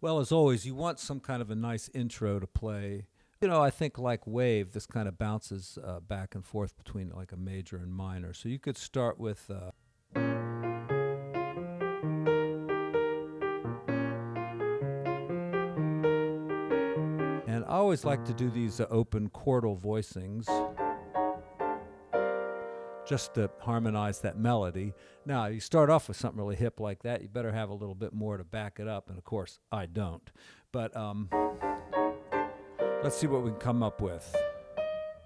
Well, as always, you want some kind of a nice intro to play. I think like wave, this kind of bounces back and forth between like a major and minor. So you could start with. And I always like to do these open quartal voicings just to harmonize that melody. Now, you start off with something really hip like that, you better have a little bit more to back it up, and of course, I don't. But let's see what we can come up with.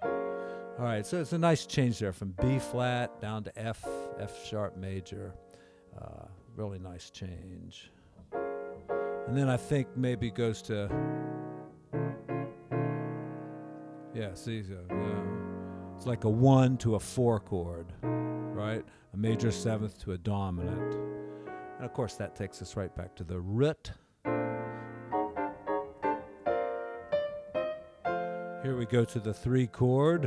All right, so it's a nice change there from B flat down to F sharp major. Really nice change. And then I think maybe goes to, yeah, see, it's like a 1 to a 4 chord, right? A major seventh to a dominant. And of course that takes us right back to the root. Here we go to the 3 chord.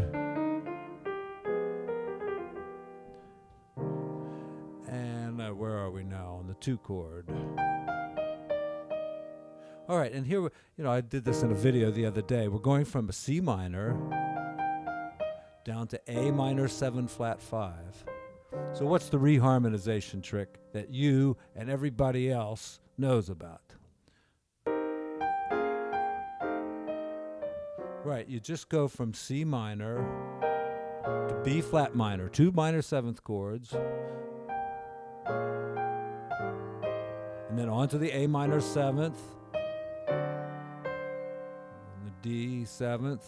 And where are we now? On the 2 chord. All right, and here, I did this in a video the other day. We're going from a C minor down to A minor 7 flat 5. So what's the reharmonization trick that you and everybody else knows about? Right, you just go from C minor to B flat minor, 2 minor 7th chords, and then on to the A minor 7th, and the D 7th,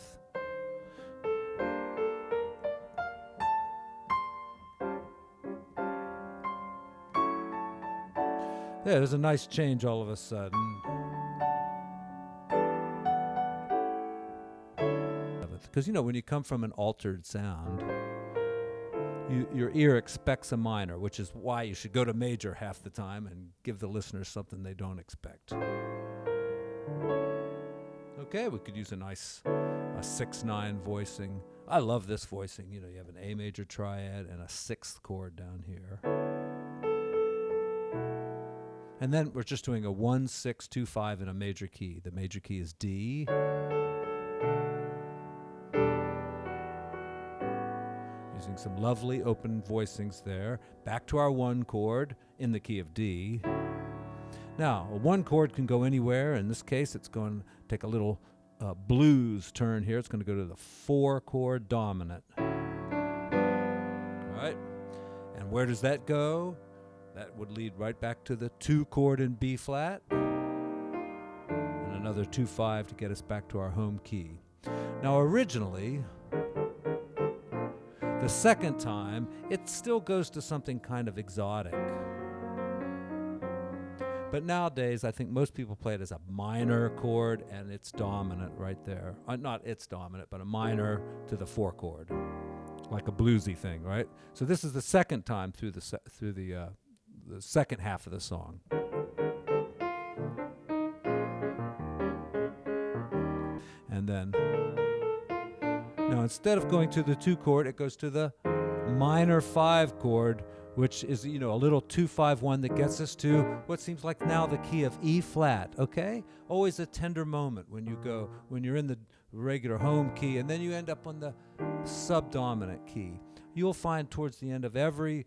yeah, there's a nice change all of a sudden. Because, when you come from an altered sound, your ear expects a minor, which is why you should go to major half the time and give the listeners something they don't expect. Okay, we could use a nice 6/9 voicing. I love this voicing. You have an A major triad and a 6th chord down here. And then we're just doing a 1, 6, 2, 5 in a major key. The major key is D. Using some lovely open voicings there. Back to our 1 chord in the key of D. Now, a 1 chord can go anywhere. In this case, it's going to take a little blues turn here. It's going to go to the 4 chord dominant. All right. And where does that go? That would lead right back to the 2 chord in B flat. And another 2/5 to get us back to our home key. Now, originally, the second time, it still goes to something kind of exotic. But nowadays, I think most people play it as a minor chord, and it's dominant right there. Not it's dominant, but a minor to the 4 chord, like a bluesy thing, right? So this is the second time through the second half of the song. And then, now instead of going to the 2 chord, it goes to the minor 5 chord, which is, a little 2-5-1 that gets us to what seems like now the key of E flat, okay? Always a tender moment when you're in the regular home key and then you end up on the subdominant key. You'll find towards the end of every,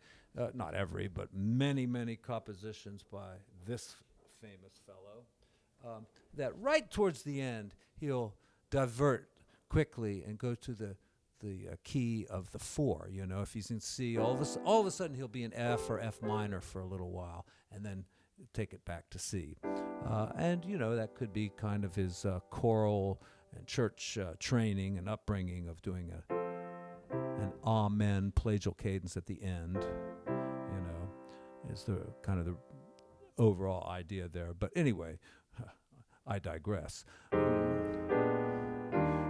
not every, but many, many compositions by this famous fellow, that right towards the end, he'll divert quickly and go to the key of the 4. If he's in C, all of a sudden he'll be in F or F minor for a little while, and then take it back to C. And that could be kind of his choral and church training and upbringing of doing an amen plagial cadence at the end. Is the kind of the overall idea there. But anyway, I digress.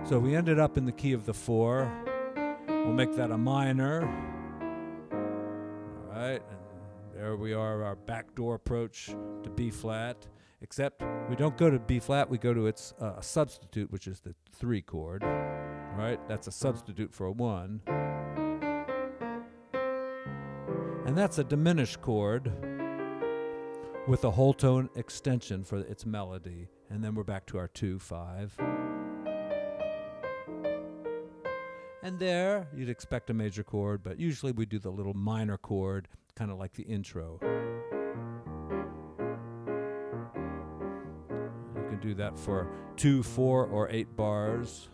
So we ended up in the key of the 4. We'll make that a minor. All right, and there we are, our backdoor approach to B flat. Except we don't go to B flat, we go to its substitute, which is the 3 chord. Right, that's a substitute for a 1. And that's a diminished chord, with a whole tone extension for its melody. And then we're back to our 2-5. And there, you'd expect a major chord, but usually we do the little minor chord, kind of like the intro. You can do that for 2, 4, or 8 bars.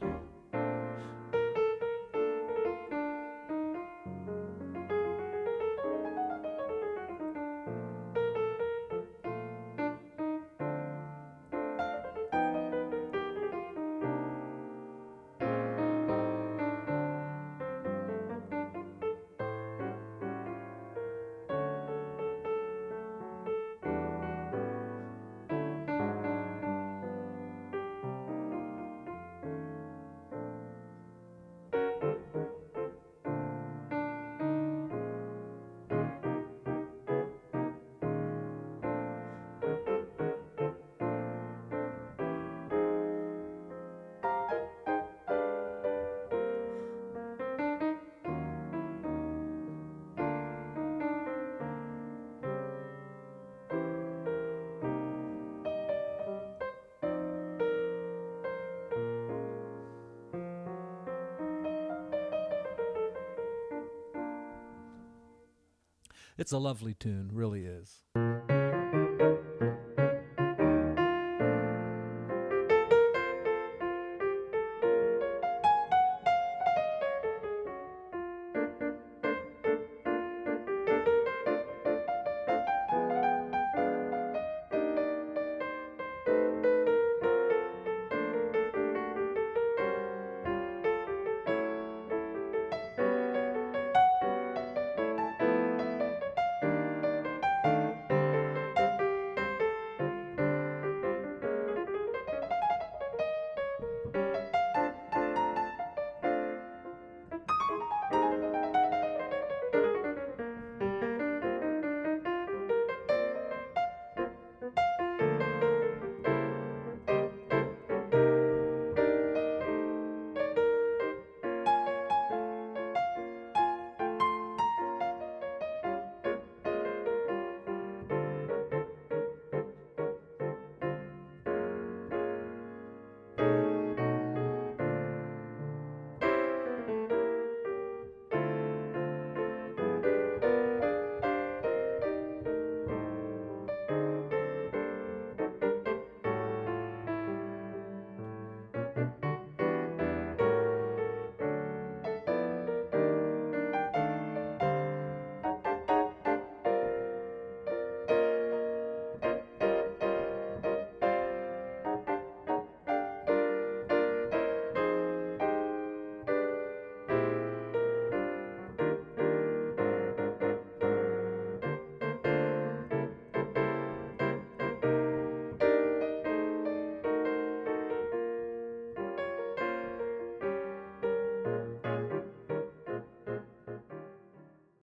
It's a lovely tune, really is.